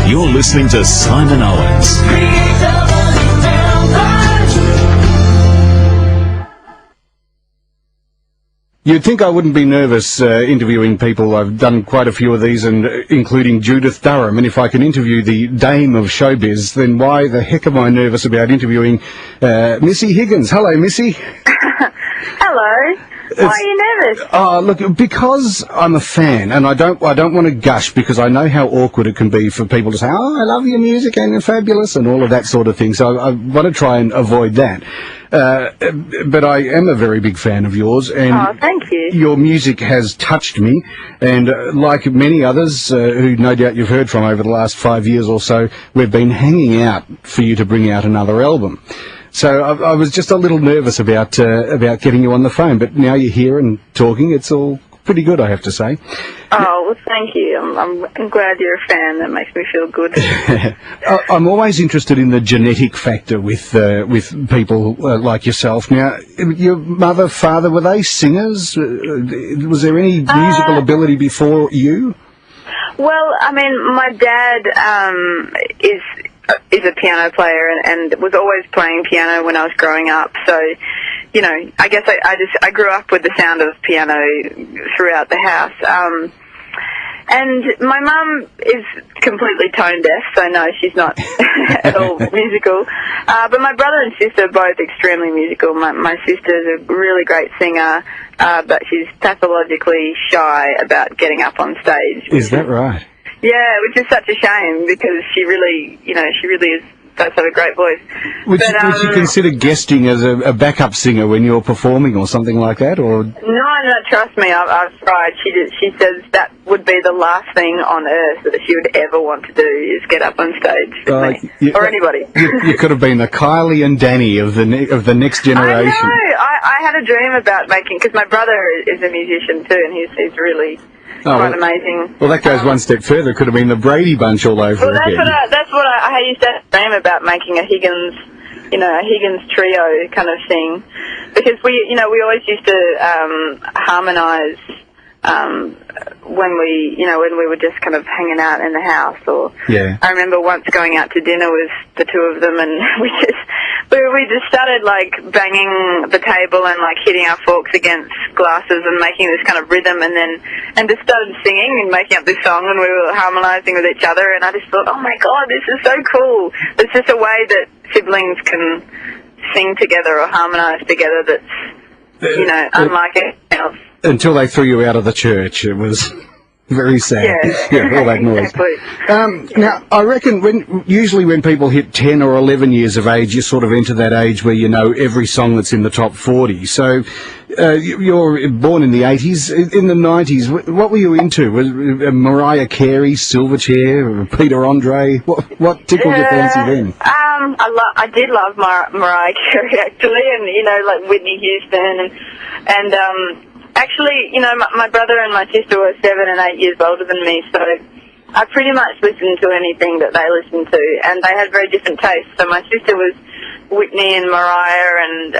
You're listening to Simon Owens. 3AW's. You'd think I wouldn't be nervous interviewing people. I've done quite a few of these, and including Judith Durham. And if I can interview the dame of showbiz, then why the heck am I nervous about interviewing Missy Higgins? Hello, Missy. Hello. Why are you nervous? Oh, look, because I'm a fan, and I don't want to gush, because I know how awkward it can be for people to say, "Oh, I love your music and you're fabulous," and all of that sort of thing. So I want to try and avoid that. But I am a very big fan of yours, and thank you. Your music has touched me, and like many others who no doubt you've heard from over the last 5 years or so, we've been hanging out for you to bring out another album. So I was just a little nervous about getting you on the phone, but now you're here and talking. It's all pretty good, I have to say. Oh, well, thank you. I'm glad you're a fan. That makes me feel good. I'm always interested in the genetic factor with people like yourself. Now, your mother, father, were they singers? Was there any musical ability before you? Well, I mean, my dad is a piano player and was always playing piano when I was growing up. So, you know, I guess I grew up with the sound of piano throughout the house. And my mum is completely tone deaf, so no, she's not at all musical. But my brother and sister are both extremely musical. My sister's a really great singer, but she's pathologically shy about getting up on stage. Is that right? Yeah, which is such a shame, because she really does have a great voice. Would you consider guesting as a backup singer when you're performing or something like that? Or No, trust me, I've tried. She says that would be the last thing on earth that she would ever want to do, is get up on stage with me, or anybody. You could have been the Kylie and Danny of the next generation. I know. I had a dream about making, because my brother is a musician too, and he's really quite amazing. Well, that goes one step further. It could have been the Brady Bunch all over again. That's what I used to dream about, making a Higgins trio kind of thing, because we always used to harmonise when we were just kind of hanging out in the house. Or I remember once going out to dinner with the two of them, and we just started like banging the table and like hitting our forks against glasses and making this kind of rhythm, and just started singing and making up this song, and we were harmonising with each other, and I just thought, oh my God, this is so cool. It's just a way that siblings can sing together or harmonise together that's unlike anything else. Until they threw you out of the church, it was very sad. Yeah, all that noise. Exactly. Now, I reckon usually when people hit 10 or 11 years of age, you sort of enter that age where you know every song that's in the top 40. So you're born in the 80s. In the 90s, what were you into? Was Mariah Carey, Silverchair, Peter Andre? What tickled your fancy then? I did love Mariah Carey, actually, and like Whitney Houston, and actually, my brother and my sister were 7 and 8 years older than me, so I pretty much listened to anything that they listened to, and they had very different tastes. So my sister was Whitney and Mariah, and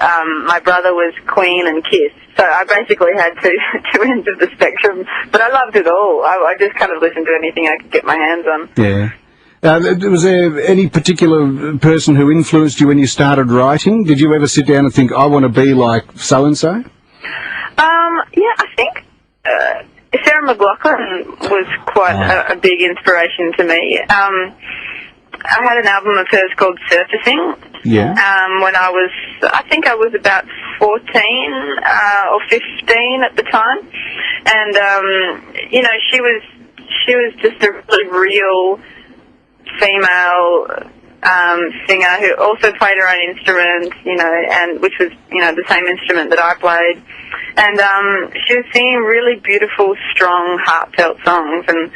my brother was Queen and Kiss. So I basically had two ends of the spectrum, but I loved it all. I just kind of listened to anything I could get my hands on. Yeah. Was there any particular person who influenced you when you started writing? Did you ever sit down and think, I want to be like so-and-so? Yeah, I think Sarah McLachlan was quite a big inspiration to me. I had an album of hers called Surfacing. Yeah. When I think I was about 14 or 15 at the time, and she was just a really real female singer who also played her own instrument, and which was the same instrument that I played. And she was singing really beautiful, strong, heartfelt songs, and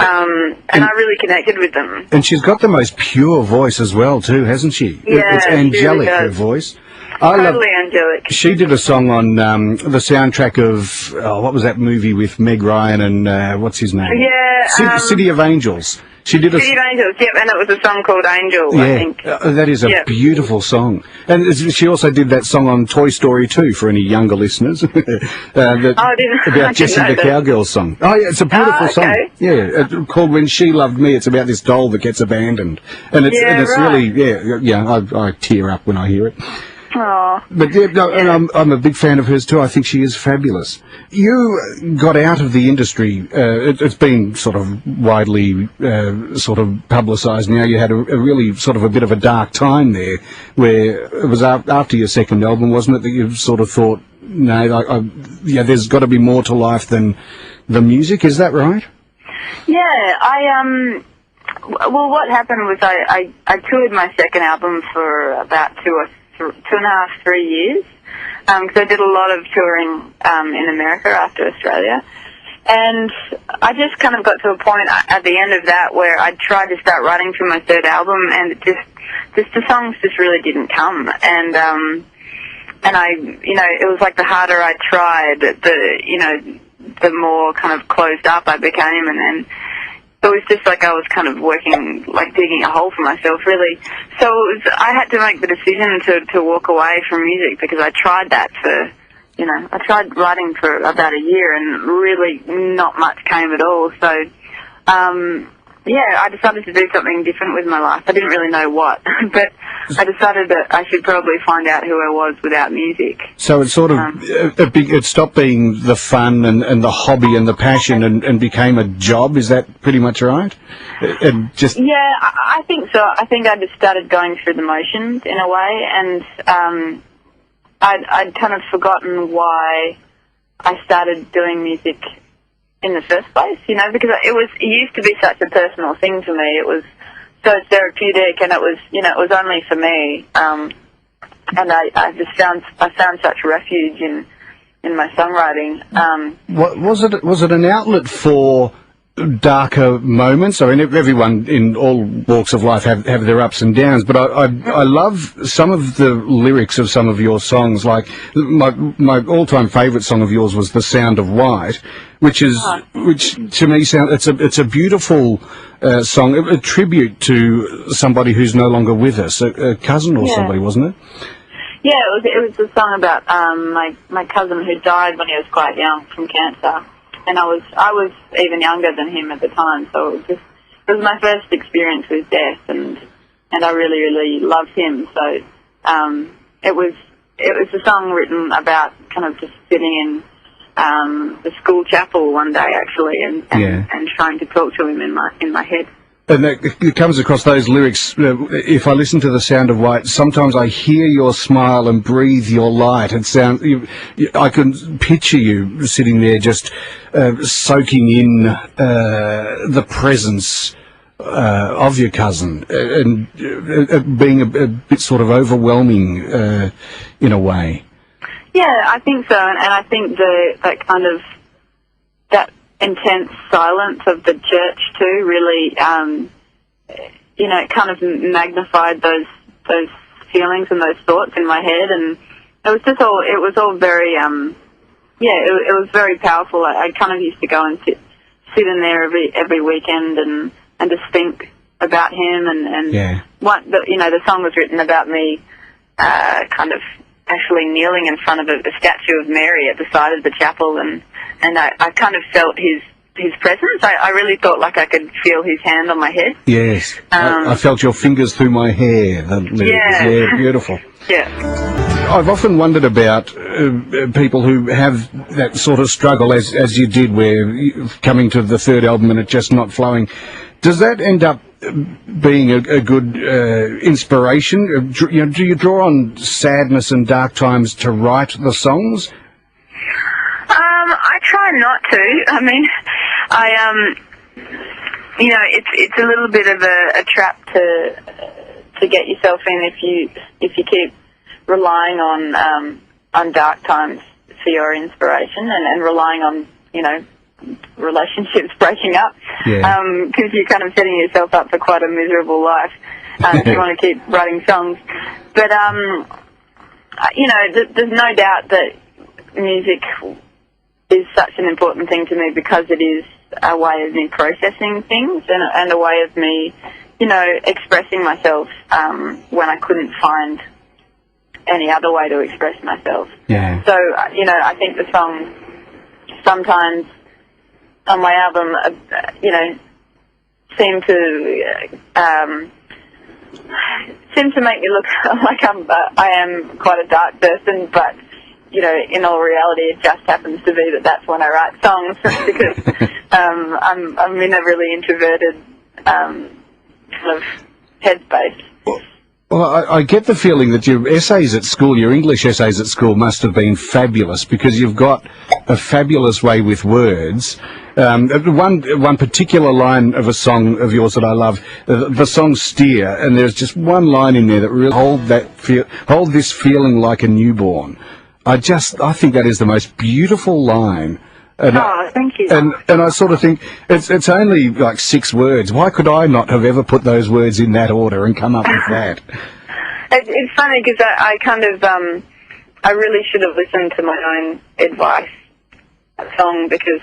I really connected with them. And she's got the most pure voice as well, too, hasn't she? Yeah, it's angelic, really her voice. Totally angelic. She did a song on the soundtrack of, what was that movie with Meg Ryan and what's his name? Yeah. City of Angels. She did City of Angels, yep, and it was a song called Angel, I think. That is a beautiful song. And she also did that song on Toy Story 2, for any younger listeners. About Jessie the Cowgirl song. Oh, yeah, it's a beautiful song. Yeah, called When She Loved Me. It's about this doll that gets abandoned. And it's really, I tear up when I hear it. Aww. But and I'm a big fan of hers too. I think she is fabulous. You got out of the industry. It's been sort of widely sort of publicised now. You had a really sort of a bit of a dark time there, where it was after your second album, wasn't it, that you sort of thought, no, there's got to be more to life than the music. Is that right? Yeah, well, what happened was I toured my second album for about 2.5, 3 years, because I did a lot of touring in America after Australia, and I just kind of got to a point at the end of that where I tried to start writing for my third album, and the songs just really didn't come, and I, it was like the harder I tried, the more kind of closed up I became, and then it was just like I was kind of working, like digging a hole for myself, really. So I had to make the decision to walk away from music, because I tried that for, I tried writing for about a year, and really not much came at all. So, I decided to do something different with my life. I didn't really know what, but I decided that I should probably find out who I was without music. So it sort of, it stopped being the fun and the hobby and the passion and became a job. Is that pretty much right? Yeah, I think so. I think I just started going through the motions in a way, and I'd kind of forgotten why I started doing music in the first place, because it used to be such a personal thing for me. It was so therapeutic, and it was only for me. And I found such refuge in my songwriting. Was it an outlet for darker moments? I mean, everyone in all walks of life have their ups and downs, but I love some of the lyrics of some of your songs. Like my all-time favourite song of yours was "The Sound of White," which to me it's a beautiful song, a tribute to somebody who's no longer with us, a cousin or somebody, wasn't it? Yeah, it was a song about my cousin who died when he was quite young from cancer. And I was even younger than him at the time, so it was my first experience with death, and I really, really loved him. So it was a song written about kind of just sitting in the school chapel one day, actually, and trying to talk to him in my head. And it comes across those lyrics. If I listen to "The Sound of White," sometimes I hear your smile and breathe your light. I can picture you sitting there just soaking in the presence of your cousin, and being a bit sort of overwhelming in a way. Yeah, I think so, and I think that kind of that intense silence of the church too really it kind of magnified those feelings and those thoughts in my head, and it was all very it was very powerful. I kind of used to go and sit in there every weekend and just think about him, and the song was written about me kind of actually kneeling in front of a statue of Mary at the side of the chapel, and I kind of felt his presence. I really thought like I could feel his hand on my head. Yes. I felt your fingers through my hair. Yeah, beautiful. Yeah. I've often wondered about people who have that sort of struggle as you did, where coming to the third album and it just not flowing. Does that end up being a good inspiration? Do you draw on sadness and dark times to write the songs? I try not to. I mean, it's a little bit of a trap to get yourself in if you keep relying on dark times for your inspiration and relying on relationships breaking up, because you're kind of setting yourself up for quite a miserable life if you want to keep writing songs. But there's no doubt that music is such an important thing to me, because it is a way of me processing things and a way of me, expressing myself when I couldn't find any other way to express myself. Yeah. So, I think the songs sometimes on my album, seem to make me look like I am quite a dark person, but in all reality, it just happens to be that that's when I write songs because I'm in a really introverted kind of headspace. Well, I get the feeling that your essays at school, your English essays at school, must have been fabulous because you've got a fabulous way with words. One particular line of a song of yours that I love, the song "Steer," and there's just one line in there that really hold this feeling like a newborn. I think that is the most beautiful line. And thank you. And I sort of think it's only like 6 words. Why could I not have ever put those words in that order and come up with that? It's funny because I kind of I really should have listened to my own advice. That song because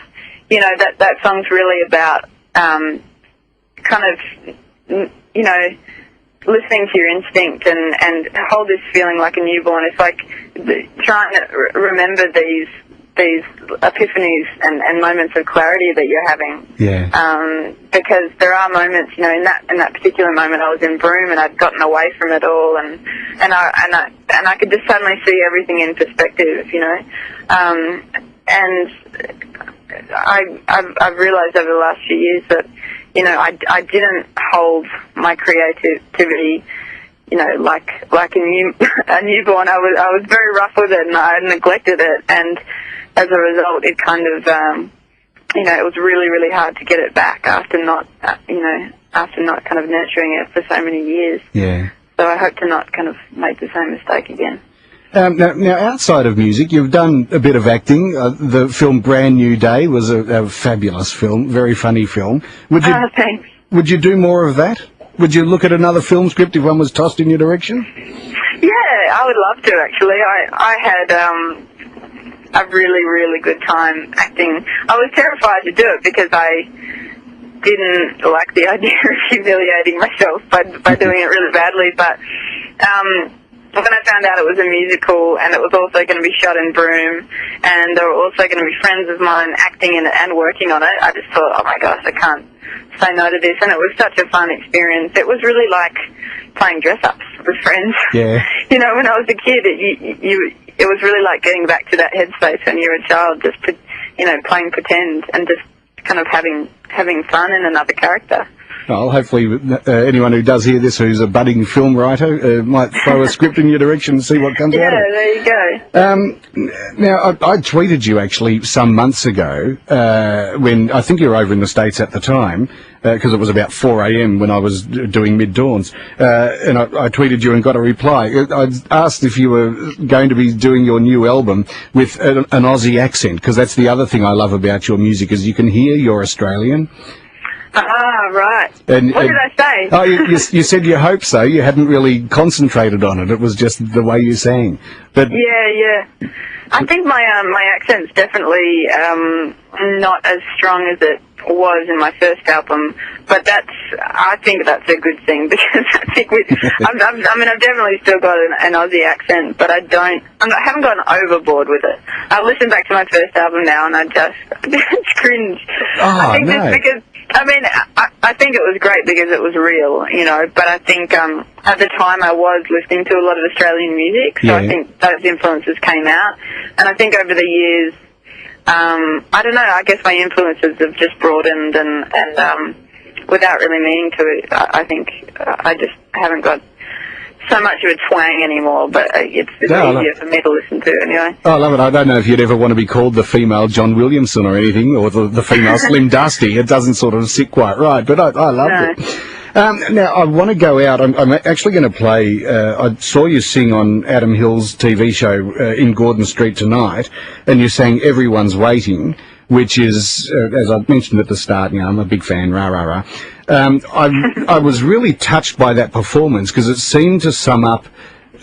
that song's really about kind of listening to your instinct and hold this feeling like a newborn. It's like trying to remember these epiphanies and moments of clarity that you're having. Yeah. Because there are moments, in that particular moment, I was in Broome and I'd gotten away from it all, and I could just suddenly see everything in perspective, and I've realised over the last few years that I didn't hold my creativity like a newborn. I was very rough with it and I neglected it, and as a result, it kind of, it was really, really hard to get it back after not kind of nurturing it for so many years. Yeah. So I hope to not kind of make the same mistake again. Now, outside of music, you've done a bit of acting. The film Brand New Day was a fabulous film, very funny film. Thanks. Would you do more of that? Would you look at another film script if one was tossed in your direction? Yeah, I would love to, actually. I had a really, really good time acting. I was terrified to do it because I didn't like the idea of humiliating myself by doing it really badly, but when I found out it was a musical and it was also going to be shot in Broome and there were also going to be friends of mine acting in it and working on it, I just thought, oh my gosh, I can't say no to this. And it was such a fun experience. It was really like playing dress-ups with friends. Yeah. When I was a kid, it was really like getting back to that headspace when you were a child, just playing pretend and just kind of having fun in another character. Well, hopefully anyone who does hear this who's a budding film writer might throw a script in your direction and see what comes out of it. Yeah, there you go. Now, I tweeted you actually some months ago when I think you were over in the States at the time because it was about 4 a.m. when I was doing mid-dawns, and I tweeted you and got a reply. I asked if you were going to be doing your new album with an Aussie accent, because that's the other thing I love about your music is you can hear you're Australian. Ah, right. What did I say? Oh, you said you hope so. You hadn't really concentrated on it. It was just the way you sang. But yeah. I think my accent's definitely not as strong as it was in my first album, but I think that's a good thing because I think I've definitely still got an Aussie accent, but I haven't gone overboard with it. I listen back to my first album now and I just cringe. Oh, I think no. that's because I think it was great because it was real, but I think at the time I was listening to a lot of Australian music, so I think those influences came out, and I think over the years, I don't know, I guess my influences have just broadened and without really meaning to it, I think I just haven't got so much of a twang anymore, but it's easier for me to listen to anyway. Oh, I love it. I don't know if you'd ever want to be called the female John Williamson or anything, or the female Slim Dusty. It doesn't sort of sit quite right, but I love it. Now, I want to go out. I'm actually going to play, I saw you sing on Adam Hill's TV show in Gordon Street tonight, and you sang Everyone's Waiting, which is, as I mentioned at the start, I'm a big fan, rah, rah, rah. I was really touched by that performance because it seemed to sum up,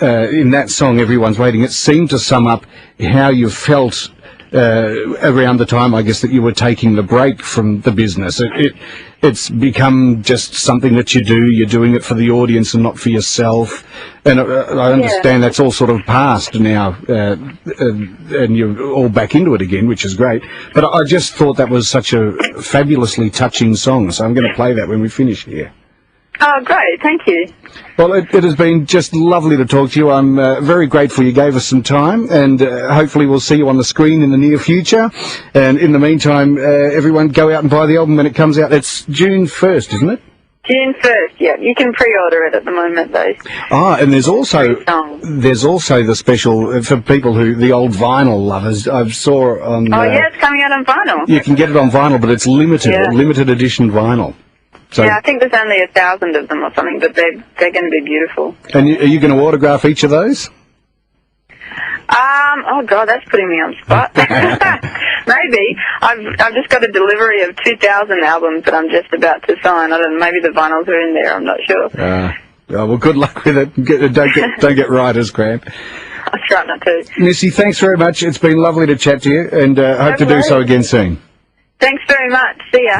in that song, Everyone's Waiting, it seemed to sum up how you felt around the time, I guess, that you were taking the break from the business. It's become just something that you do. You're doing it for the audience and not for yourself. And I understand that's all sort of past now, and you're all back into it again, which is great. But I just thought that was such a fabulously touching song, so I'm going to play that when we finish here. Oh, great. Thank you. Well, it has been just lovely to talk to you. I'm very grateful you gave us some time, and hopefully we'll see you on the screen in the near future. And in the meantime, everyone go out and buy the album when it comes out. It's June 1st, isn't it? June 1st, yeah. You can pre-order it at the moment, though. Ah, and there's also the special for people the old vinyl lovers. I saw on... Oh, yeah, it's coming out on vinyl. You can get it on vinyl, but it's limited edition vinyl. So, yeah, I think there's only 1,000 of them or something, but they're going to be beautiful. And are you going to autograph each of those? Oh God, that's putting me on the spot. Maybe. I've just got a delivery of 2,000 albums that I'm just about to sign. I don't know, maybe the vinyls are in there, I'm not sure. Well, good luck with it. Don't get writer's cramp. I'll try not to. Missy, thanks very much. It's been lovely to chat to you, and hope to do so again soon. Thanks very much. See ya.